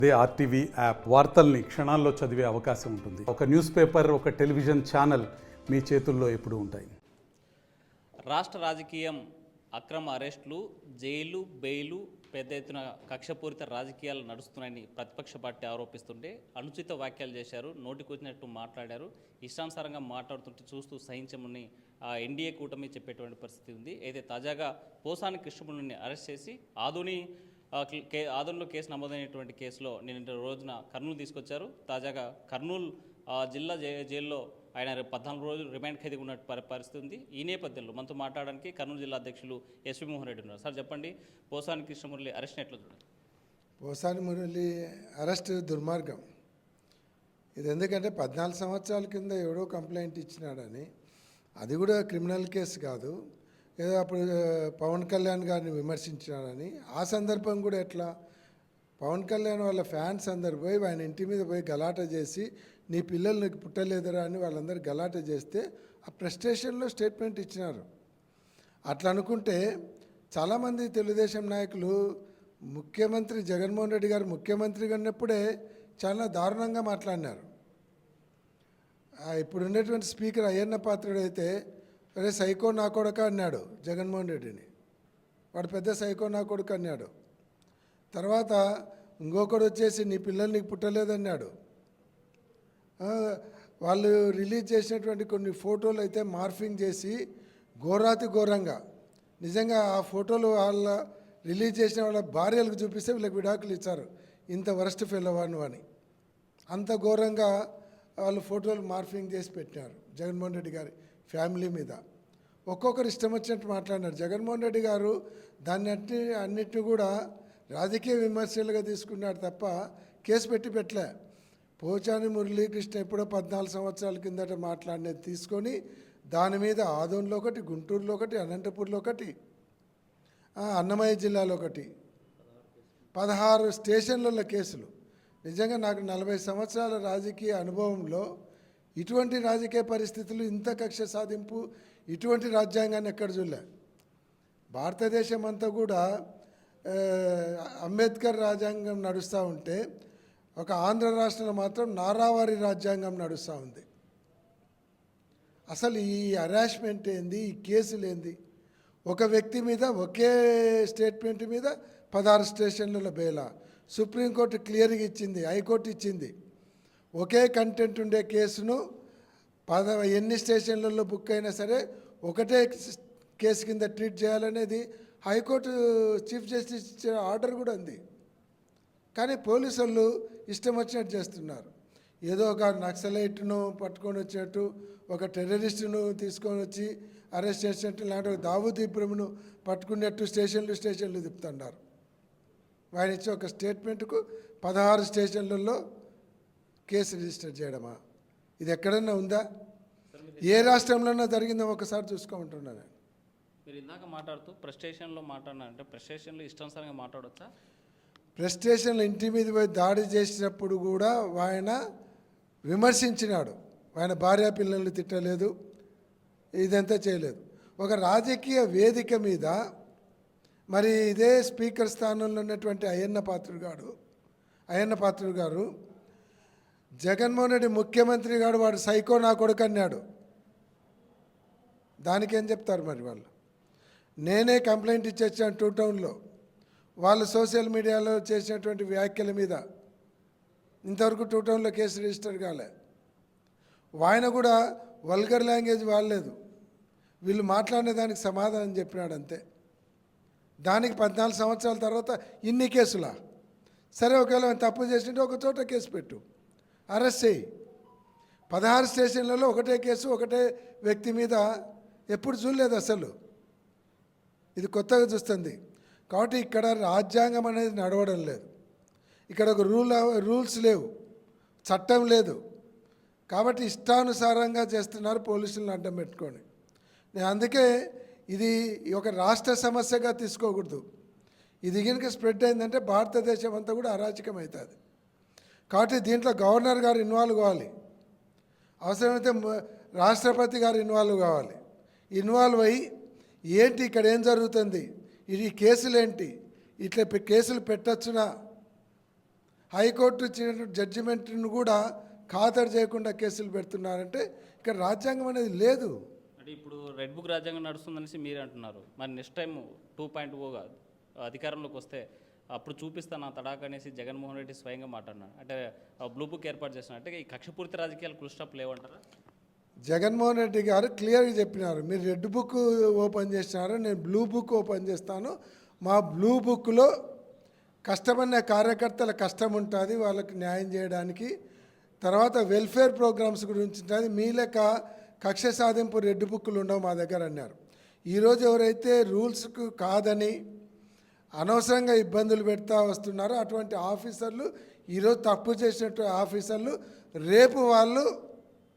అదే RTV app వార్తల్ని క్షణాల్లో చదివే అవకాశం ఉంటుంది. ఒక న్యూస్ పేపర్, ఒక టెలివిజన్ ఛానల్ మీ చేతుల్లో ఎప్పుడూ ఉంటాయి. రాష్ట్ర రాజకీయం అక్రమ అరెస్టులు, జైలు, బెయిలు, పెద్ద ఎత్తున కక్షపూరిత రాజకీయాలు నడుస్తున్నాయని ప్రతిపక్ష పార్టీ ఆరోపిస్తుంటే అనుచిత వ్యాఖ్యలు చేశారు. నోటికొచ్చినట్టు మాట్లాడారు. ఇష్టానుసారంగా మాట్లాడుతుంటే చూస్తూ సహించమని ఎన్డీఏ కూటమి చెప్పేటువంటి పరిస్థితి ఉంది. అయితే తాజాగా పోసాని కృష్ణమురళిని అరెస్ట్ చేసి ఆదోనిలో కేసు నమోదైనటువంటి కేసులో నిన్న రోజున కర్నూలు తీసుకొచ్చారు. తాజాగా కర్నూలు జిల్లా జైల్లో ఆయన 14 రోజులు రిమాండ్ ఖైదీగా ఉన్న పరిస్థితి ఉంది. ఈ నేపథ్యంలో మనతో మాట్లాడడానికి కర్నూలు జిల్లా అధ్యక్షులు ఎస్వి మోహన్ రెడ్డి ఉన్నారు. సార్ చెప్పండి, పోసాని కృష్ణమురళి అరెస్ట్ ఎట్లా చూడండి? పోసాని మురళి అరెస్ట్ దుర్మార్గం. ఇది ఎందుకంటే 14 సంవత్సరాల కింద ఎవడో కంప్లైంట్ ఇచ్చినాడని, అది కూడా క్రిమినల్ కేసు కాదు, ఏదో అప్పుడు పవన్ కళ్యాణ్ గారిని విమర్శించినాడని. ఆ సందర్భం కూడా ఎట్లా, పవన్ కళ్యాణ్ వాళ్ళ ఫ్యాన్స్ అందరు పోయి ఆయన ఇంటి మీద పోయి గలాట చేసి నీ పిల్లలు నీకు పుట్టలేదురా అని వాళ్ళందరూ గలాట చేస్తే ఆ ప్రెస్టేషన్లో స్టేట్మెంట్ ఇచ్చినారు. అట్లా అనుకుంటే చాలామంది తెలుగుదేశం నాయకులు ముఖ్యమంత్రి జగన్మోహన్ రెడ్డి గారు ముఖ్యమంత్రిగా ఉన్నప్పుడే చాలా దారుణంగా మాట్లాడినారు. ఇప్పుడు ఉన్నటువంటి స్పీకర్ అయ్యన్న పాత్రుడు అయితే అరే సైకో నా కొడుక అన్నాడు జగన్మోహన్ రెడ్డిని. వాడు పెద్ద సైకో నా కొడుకు అన్నాడు. తర్వాత ఇంకొకడు వచ్చేసి నీ పిల్లలు నీకు పుట్టలేదన్నాడు. వాళ్ళు రిలీజ్ చేసినటువంటి కొన్ని ఫోటోలు అయితే మార్ఫింగ్ చేసి ఘోరాతి ఘోరంగా, నిజంగా ఆ ఫోటోలు వాళ్ళ రిలీజ్ చేసిన వాళ్ళ భార్యలకు చూపిస్తే వీళ్ళకి విడాకులు ఇచ్చారు, ఇంత వరస్ట్ ఫెల్లవాను అని. అంత ఘోరంగా వాళ్ళు ఫోటోలు మార్ఫింగ్ చేసి పెట్టినారు జగన్మోహన్ రెడ్డి గారి ఫ్యామిలీ మీద. ఒక్కొక్కరు ఇష్టం వచ్చినట్టు మాట్లాడినారు. జగన్మోహన్ రెడ్డి గారు దాన్ని అన్నిటిని కూడా రాజకీయ విమర్శలుగా తీసుకున్నాడు తప్ప కేసు పెట్టలే. పోచాని మురళీకృష్ణ ఎప్పుడో 14 సంవత్సరాల కిందట మాట్లాడినది తీసుకొని దాని మీద ఆదోన్లో ఒకటి, గుంటూరులో ఒకటి, అనంతపూర్లో ఒకటి, అన్నమయ్య జిల్లాలో ఒకటి, 16 స్టేషన్లలో కేసులు. నిజంగా నాకు 40 సంవత్సరాల రాజకీయ అనుభవంలో ఇటువంటి రాజకీయ పరిస్థితులు, ఇంత కక్ష సాధింపు, ఇటువంటి రాజ్యాంగాన్ని ఎక్కడ చూడలే. భారతదేశం అంతా కూడా అంబేద్కర్ రాజ్యాంగం నడుస్తూ ఉంటే ఒక ఆంధ్ర రాష్ట్రంలో మాత్రం నారావారి రాజ్యాంగం నడుస్తూ ఉంది. అసలు ఈ హరాస్మెంట్ ఏంది, ఈ కేసులు ఏంది? ఒక వ్యక్తి మీద ఒకే స్టేట్మెంట్ మీద 16 స్టేషన్లలో బెయిలా. సుప్రీంకోర్టు క్లియర్గా ఇచ్చింది, హైకోర్టు ఇచ్చింది. ఒకే కంటెంట్ ఉండే కేసును ఎన్ని స్టేషన్లలో బుక్ అయినా సరే ఒకటే కేసు కింద ట్రీట్ చేయాలనేది హైకోర్టు చీఫ్ జస్టిస్ ఇచ్చే ఆర్డర్ కూడా ఉంది. కానీ పోలీసు వాళ్ళు ఇష్టం వచ్చినట్టు చేస్తున్నారు. ఏదో ఒక నక్సలైట్ను పట్టుకొని వచ్చినట్టు, ఒక టెర్రరిస్టును తీసుకొని వచ్చి అరెస్ట్ చేసినట్టు, ఇలాంటి దావూద్ ఇబ్రహీంను పట్టుకున్నట్టు స్టేషన్లు తిప్పుతున్నారు. ఆయన ఇచ్చే ఒక స్టేట్మెంట్కు 16 స్టేషన్లలో కేసు రిజిస్టర్ చేయడమా? ఇది ఎక్కడన్నా ఉందా? ఏ రాష్ట్రంలోనో జరిగిందో ఒకసారి చూసుకోమంటున్నాను. మీరు ఇందాక మాట్లాడుతూ ప్రెస్టేషన్లో మాట్లాడినారంటే ప్రెస్టేషన్లో ఇష్టానుసారంగా మాట్లాడవచ్చా? ప్రెస్టేషన్లో ఇంటి మీద పోయి దాడి చేసినప్పుడు కూడా ఆయన విమర్శించినాడు. ఆయన భార్య పిల్లల్ని తిట్టలేదు, ఇదంతా చేయలేదు. ఒక రాజకీయ వేదిక మీద మరి ఇదే స్పీకర్ స్థానంలో ఉన్నటువంటి అయ్యన్న పాత్రుడు గారు జగన్మోహన్ రెడ్డి ముఖ్యమంత్రి గారు వాడు సైకో నా కొడుకు అన్నాడు. దానికేం చెప్తారు మరి వాళ్ళు? నేనే కంప్లైంట్ ఇచ్చేసాను 2 టౌన్లో. వాళ్ళు సోషల్ మీడియాలో చేసినటువంటి వ్యాఖ్యల మీద ఇంతవరకు 2 టౌన్లో కేసు రిజిస్టర్ కాలే. ఆయన కూడా వల్గర్ లాంగ్వేజ్ వాడలేదు, వీళ్ళు మాట్లాడిన దానికి సమాధానం చెప్పినాడు అంతే. దానికి 14 సంవత్సరాల తర్వాత ఇన్ని కేసులా? సరే, ఒకవేళ తప్పు చేసింటే ఒక చోట కేసు పెట్టు, అరెస్ట్ చేయి. 16 స్టేషన్లలో ఒకటే కేసు, ఒకటే వ్యక్తి మీద ఎప్పుడు చూడలేదు అసలు. ఇది కొత్తగా చూస్తుంది. కాబట్టి ఇక్కడ రాజ్యాంగం అనేది నడవడం లేదు. ఇక్కడ ఒక రూల్స్ లేవు, చట్టం లేదు. కాబట్టి ఇష్టానుసారంగా చేస్తున్నారు పోలీసులను అడ్డం పెట్టుకొని. నేను అందుకే ఇది ఒక రాష్ట్ర సమస్యగా తీసుకోకూడదు. ఇది కనుక స్ప్రెడ్ అయిందంటే భారతదేశం అంతా కూడా అరాచకం అవుతుంది. కాబట్టి దీంట్లో గవర్నర్ గారు ఇన్వాల్వ్ కావాలి, అవసరమైతే రాష్ట్రపతి గారు ఇన్వాల్వ్ కావాలి. ఇన్వాల్వ్ అయ్యి ఏంటి ఇక్కడ ఏం జరుగుతుంది, ఇది కేసులు ఏంటి, ఇట్లా కేసులు పెట్టచ్చునా హైకోర్టు ఇచ్చిన జడ్జిమెంట్ను కూడా ఖాతరు చేయకుండా కేసులు పెడుతున్నారంటే ఇక్కడ రాజ్యాంగం అనేది లేదు. అంటే ఇప్పుడు రెడ్ బుక్ రాజ్యాంగం నడుస్తుందనేసి మీరే అంటున్నారు. మరి నెక్స్ట్ టైం 2.0గా అధికారంలోకి వస్తే అప్పుడు చూపిస్తాను ఆ తడాక అనేసి జగన్మోహన్ రెడ్డి స్వయంగా మాట్లాడినాడు. అంటే బ్లూ బుక్ ఏర్పాటు చేస్తున్నారు. అంటే ఈ కక్షపూరిత రాజకీయాలు ఫుల్ స్టాప్ లేవంటారా? జగన్మోహన్ రెడ్డి గారు క్లియర్గా చెప్పినారు, మీరు రెడ్ బుక్ ఓపెన్ చేసినారు, నేను బ్లూ బుక్ ఓపెన్ చేస్తాను. మా బ్లూ బుక్లో కష్టపడిన కార్యకర్తల కష్టం ఉంటుంది, వాళ్ళకి న్యాయం చేయడానికి. తర్వాత వెల్ఫేర్ ప్రోగ్రామ్స్ గురించి ఉంటుంది. మీ లెక్క కక్ష సాధింపు రెడ్ బుక్లు ఉండవు మా దగ్గర అన్నారు. ఈరోజు ఎవరైతే రూల్స్కు కాదని అనవసరంగా ఇబ్బందులు పెడతా వస్తున్నారో అటువంటి ఆఫీసర్లు, ఈరోజు తప్పు చేసినట్టు ఆఫీసర్లు రేపు వాళ్ళు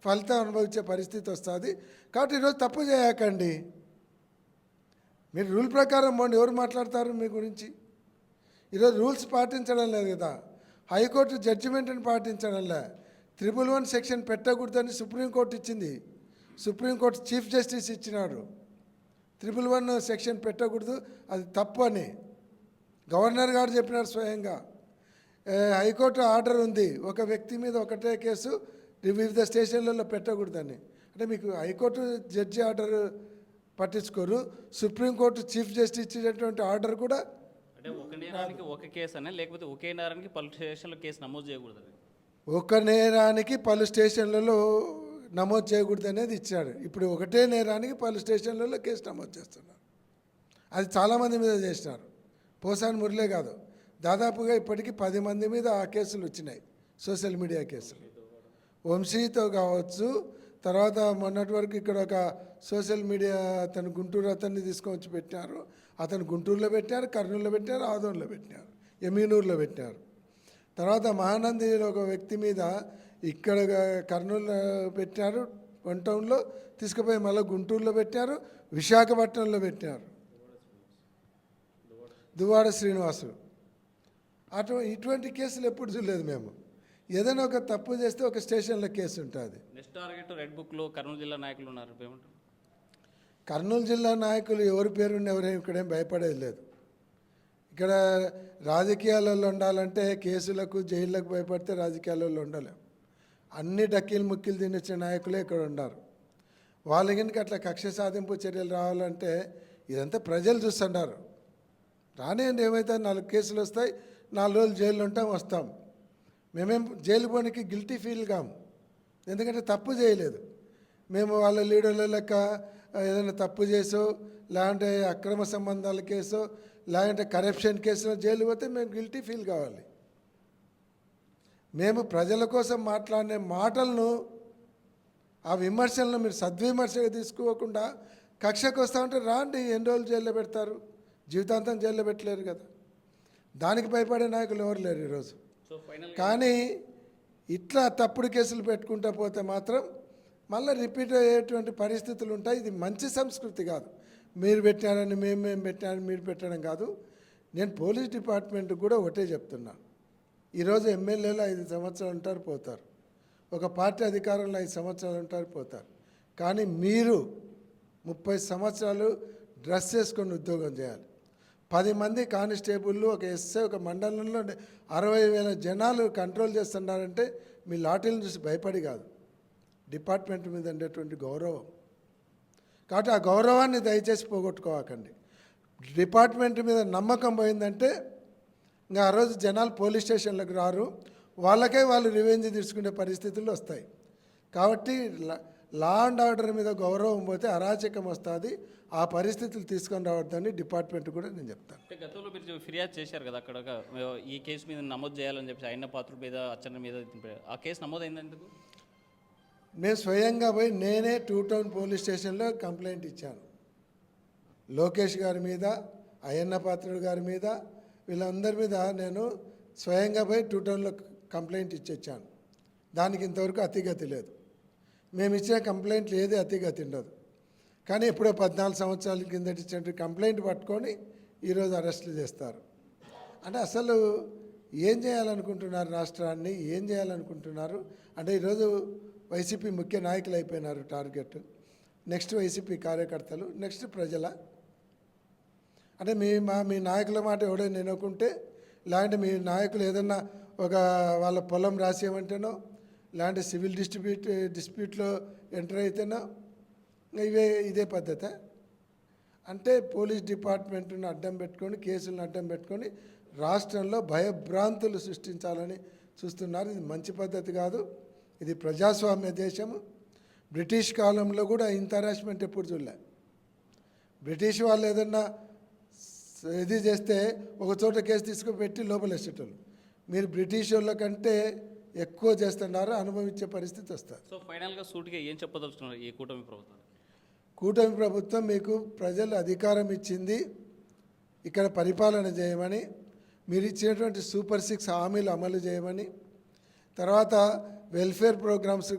ఫలితం అనుభవించే పరిస్థితి వస్తుంది. కాబట్టి ఈరోజు తప్పు చేయకండి, మీరు రూల్ ప్రకారం పోండి. ఎవరు మాట్లాడతారు మీ గురించి? ఈరోజు రూల్స్ పాటించడం లేదు కదా, హైకోర్టు జడ్జిమెంట్ని పాటించడం లే. 111 సెక్షన్ పెట్టకూడదని సుప్రీంకోర్టు ఇచ్చింది, సుప్రీంకోర్టు చీఫ్ జస్టిస్ ఇచ్చినాడు. 111 సెక్షన్ పెట్టకూడదు, అది తప్పు అని గవర్నర్ గారు చెప్పినారు స్వయంగా. హైకోర్టు ఆర్డర్ ఉంది, ఒక వ్యక్తి మీద ఒకటే కేసు వివిధ స్టేషన్లలో పెట్టకూడదని. అంటే మీకు హైకోర్టు జడ్జి ఆర్డర్ పట్టించుకోరు, సుప్రీంకోర్టు చీఫ్ జస్టిస్ ఇచ్చినటువంటి ఆర్డర్ కూడా. అంటే ఒక నేరానికి ఒక కేసు అనే, లేకపోతే ఒకే నేరానికి పలు స్టేషన్లో కేసు నమోదు చేయకూడదు. ఒక నేరానికి పలు స్టేషన్లలో నమోదు చేయకూడదు అనేది ఇచ్చాడు. ఇప్పుడు ఒకటే నేరానికి పలు స్టేషన్లలో కేసు నమోదు చేస్తున్నారు. అది చాలామంది మీద చేసినారు, పోసాని మురళే కాదు, దాదాపుగా ఇప్పటికీ 10 మంది మీద ఆ కేసులు వచ్చినాయి, సోషల్ మీడియా కేసులు. వంశీతో కావచ్చు, తర్వాత మొన్నటి వరకు ఇక్కడ ఒక సోషల్ మీడియా అతను గుంటూరు అతన్ని తీసుకొని పెట్టారు. అతను గుంటూరులో పెట్టారు, కర్నూలులో పెట్టారు, ఆదోన్లో పెట్టారు, ఎమీనూరులో పెట్టారు. తర్వాత మహానందిలో ఒక వ్యక్తి మీద ఇక్కడ కర్నూలులో పెట్టారు, 1 టౌన్లో తీసుకుపోయి మళ్ళీ గుంటూరులో పెట్టారు, విశాఖపట్నంలో పెట్టారు, దువ్వాడ శ్రీనివాసు. ఇటువంటి కేసులు ఎప్పుడు చూడలేదు మేము. ఏదైనా ఒక తప్పు చేస్తే ఒక స్టేషన్లో కేసు ఉంటుంది. నెక్స్ట్ టార్గెట్ రెడ్ బుక్లో కర్నూలు జిల్లా నాయకులు ఉన్నారు. ఏమంటారు? కర్నూలు జిల్లా నాయకులు ఎవరి పేరున్న ఎవరేం ఇక్కడేం భయపడేది లేదు. ఇక్కడ రాజకీయాలలో ఉండాలంటే కేసులకు జైళ్ళకు భయపడితే రాజకీయాలలో ఉండలేం. అన్ని డక్కీలు ముక్కిలు తినిచ్చిన నాయకులే ఇక్కడ ఉన్నారు. వాళ్ళ కనుక అట్లా కక్ష సాధింపు చర్యలు రావాలంటే ఇదంతా ప్రజలు చూస్తున్నారు. రానియండి, ఏమైతే 4 కేసులు వస్తాయి, 4 రోజులు జైల్లో ఉంటాం, వస్తాం. మేమేం జైలు పోనీకి గిల్టీ ఫీల్ కాము, ఎందుకంటే తప్పు చేయలేదు. మేము వాళ్ళ లీడర్ల లెక్క ఏదైనా తప్పు చేసో, లేదంటే అక్రమ సంబంధాల కేసో, లేదంటే కరప్షన్ కేసులో జైలు పోతే మేము గిల్టీ ఫీల్ కావాలి. మేము ప్రజల కోసం మాట్లాడిన మాటలను, ఆ విమర్శలను మీరు సద్విమర్శగా తీసుకోకుండా కక్షకు వస్తామంటే రాండి, ఎన్ని రోజులు జైల్లో పెడతారు? జీవితాంతం జైల్లో పెట్టలేరు కదా. దానికి భయపడే నాయకులు ఎవరు లేరు ఈరోజు. కానీ ఇట్లా తప్పుడు కేసులు పెట్టుకుంటూ పోతే మాత్రం మళ్ళీ రిపీట్ అయ్యేటువంటి పరిస్థితులు ఉంటాయి. ఇది మంచి సంస్కృతి కాదు. మీరు పెట్టారని మేము పెట్టారని మీరు పెట్టడం కాదు. నేను పోలీస్ డిపార్ట్మెంట్కి కూడా ఒకటే చెప్తున్నా, ఈరోజు ఎమ్మెల్యేలు 5 సంవత్సరాలు ఉంటారు, పోతారు. ఒక పార్టీ అధికారంలో 5 సంవత్సరాలు ఉంటారు, పోతారు. కానీ మీరు 30 సంవత్సరాలు డ్రెస్ చేసుకొని ఉద్యోగం చేయాలి. 10 మంది కానిస్టేబుళ్ళు, ఒక ఎస్ఐ, ఒక మండలంలో 60,000 జనాలు కంట్రోల్ చేస్తున్నారంటే మీ లాఠీలను చూసి భయపడి కాదు, డిపార్ట్మెంట్ మీద ఉండేటువంటి గౌరవం. కాబట్టి ఆ గౌరవాన్ని దయచేసి పోగొట్టుకోకండి. డిపార్ట్మెంట్ మీద నమ్మకం పోయిందంటే ఇంకా ఆ రోజు జనాలు పోలీస్ స్టేషన్లకు రారు, వాళ్ళకే వాళ్ళు రివెంజ్ తీసుకునే పరిస్థితులు వస్తాయి. కాబట్టి లా అండ్ ఆర్డర్ మీద గౌరవం పోతే అరాచకం వస్తుంది. ఆ పరిస్థితులు తీసుకొని రావద్దని డిపార్ట్మెంట్ కూడా నేను చెప్తాను. అంటే గతంలో మీరు ఫిర్యాదు చేశారు కదా, అక్కడ ఈ కేసు మీద నమోదు చేయాలని చెప్పి అయిన పాత్ర మీద, అచ్చన్న మీద, ఆ కేసు నమోదైంది ఎందుకు? నేను స్వయంగా పోయి నేనే 2 టౌన్ పోలీస్ స్టేషన్లో కంప్లైంట్ ఇచ్చాను. లోకేష్ గారి మీద, అయ్యన్న పాత్రుడు గారి మీద, వీళ్ళందరి మీద నేను స్వయంగా పోయి 2 టౌన్లో కంప్లైంట్ ఇచ్చొచ్చాను. దానికి ఇంతవరకు అతిగతి లేదు. మేము ఇచ్చే కంప్లైంట్లు ఏది అతిగతి ఉండదు. కానీ ఎప్పుడో 14 సంవత్సరాల కిందట ఇచ్చినట్టు కంప్లైంట్ పట్టుకొని ఈరోజు అరెస్టులు చేస్తారు. అంటే అసలు ఏం చేయాలనుకుంటున్నారు? రాష్ట్రాన్ని ఏం చేయాలనుకుంటున్నారు? అంటే ఈరోజు వైసీపీ ముఖ్య నాయకులు అయిపోయినారు టార్గెట్. నెక్స్ట్ వైసీపీ కార్యకర్తలు, నెక్స్ట్ ప్రజల. అంటే మీ నాయకుల మాట ఎవడో వినకుంటే, లేదంటే మీ నాయకులు ఏదన్నా ఒక వాళ్ళ పొలం రాసేయమంటేనో లాంటి సివిల్ డిస్ప్యూట్లో ఎంటర్ అయితేనో ఇదే పద్ధతి. అంటే పోలీస్ డిపార్ట్మెంట్ను అడ్డం పెట్టుకొని కేసులను అడ్డం పెట్టుకొని రాష్ట్రంలో భయభ్రాంతులు సృష్టించాలని చూస్తున్నారు. ఇది మంచి పద్ధతి కాదు. ఇది ప్రజాస్వామ్య దేశము. బ్రిటిష్ కాలంలో కూడా ఇంత హరాస్మెంట్ ఎప్పుడు చూడలే. బ్రిటిష్ వాళ్ళు ఏదన్నా ఇది చేస్తే ఒక చోట కేసు తీసుకుపెట్టి లోపల వేసేటోళ్ళు. మీరు బ్రిటిష్ వాళ్ళ కంటే ఎక్కువ చేస్తున్నారు, అనుభవించే పరిస్థితి వస్తుంది. సో ఫైనల్గా సూటిగా ఏం చెప్పదలుచుకున్నారు ఈ కూటమి ప్రభుత్వం? కూటమి ప్రభుత్వం మీకు ప్రజలు అధికారం ఇచ్చింది ఇక్కడ పరిపాలన చేయమని, మీరు ఇచ్చినటువంటి సూపర్ 6 హామీలు అమలు చేయమని, తర్వాత వెల్ఫేర్ ప్రోగ్రామ్స్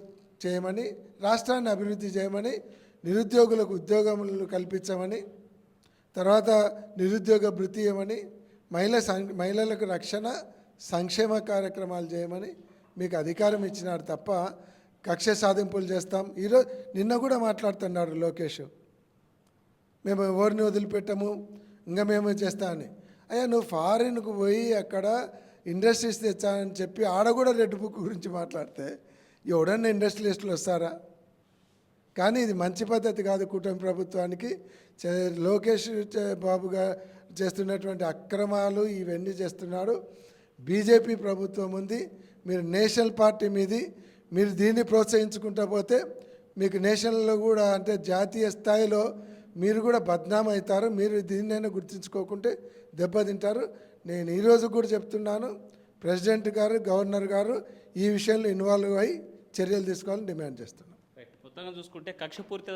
చేయమని, రాష్ట్రాన్ని అభివృద్ధి చేయమని, నిరుద్యోగులకు ఉద్యోగములు కల్పించమని, తర్వాత నిరుద్యోగ భృతి ఇవ్వమని, మహిళలకు రక్షణ సంక్షేమ కార్యక్రమాలు చేయమని మీకు అధికారం ఇచ్చినారు తప్ప కక్ష సాధింపులు చేస్తాం. ఈరోజు నిన్న కూడా మాట్లాడుతున్నాడు లోకేష్, మేము ఎవరిని వదిలిపెట్టము, ఇంకా మేము చేస్తామని. అయ్యా నువ్వు ఫారిన్కు పోయి అక్కడ ఇండస్ట్రీస్ తెచ్చానని చెప్పి ఆడ కూడా రెడ్ బుక్ గురించి మాట్లాడితే ఎవడన్నా ఇండస్ట్రియలిస్టులు వస్తారా? కానీ ఇది మంచి పద్ధతి కాదు కూటమి ప్రభుత్వానికి. లోకేష్ బాబుగా చేస్తున్నటువంటి అక్రమాలు ఇవన్నీ చేస్తున్నాడు. బీజేపీ ప్రభుత్వం ఉంది, మీరు నేషనల్ పార్టీ మీది, మీరు దీన్ని ప్రోత్సహించుకుంటా పోతే మీకు నేషనల్లో కూడా అంటే జాతీయ స్థాయిలో మీరు కూడా బద్నాం అవుతారు. మీరు దీన్నైనా గుర్తుంచుకోకుంటే దెబ్బతింటారు. నేను ఈరోజు కూడా చెప్తున్నాను, ప్రెసిడెంట్ గారు గవర్నర్ గారు ఈ విషయంలో ఇన్వాల్వ్ అయ్యి చర్యలు తీసుకోవాలని డిమాండ్ చేస్తున్నాను. మొత్తంగా చూసుకుంటే కక్షపూరిత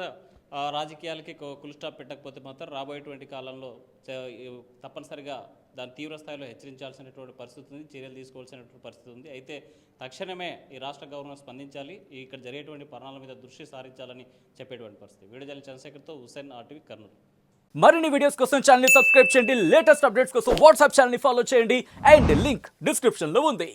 రాజకీయాలకి ఫుల్ స్టాప్ పెట్టకపోతే మాత్రం రాబోయేటువంటి కాలంలో తప్పనిసరిగా దాని తీవ్ర స్థాయిలో హెచ్చరించాల్సినటువంటి పరిస్థితి ఉంది, చర్యలు తీసుకోవాల్సినటువంటి పరిస్థితి ఉంది. అయితే తక్షణమే ఈ రాష్ట్ర గవర్నర్ స్పందించాలి, ఇక్కడ జరిగేటువంటి పరిణామాల మీద దృష్టి సారించాలని చెప్పేటువంటి పరిస్థితి. వీడియోజాలి చంద్రశేఖర్తో హుస్సేన్, RTV, కర్నూలు. మరిన్ని వీడియోస్ కోసం ఛానల్ ని సబ్స్క్రైబ్ చేయండి, లేటెస్ట్ అప్డేట్స్ కోసం వాట్సాప్ ఛానల్ ని ఫాలో చేయండి అండ్ లింక్ డిస్క్రిప్షన్ లో ఉంది.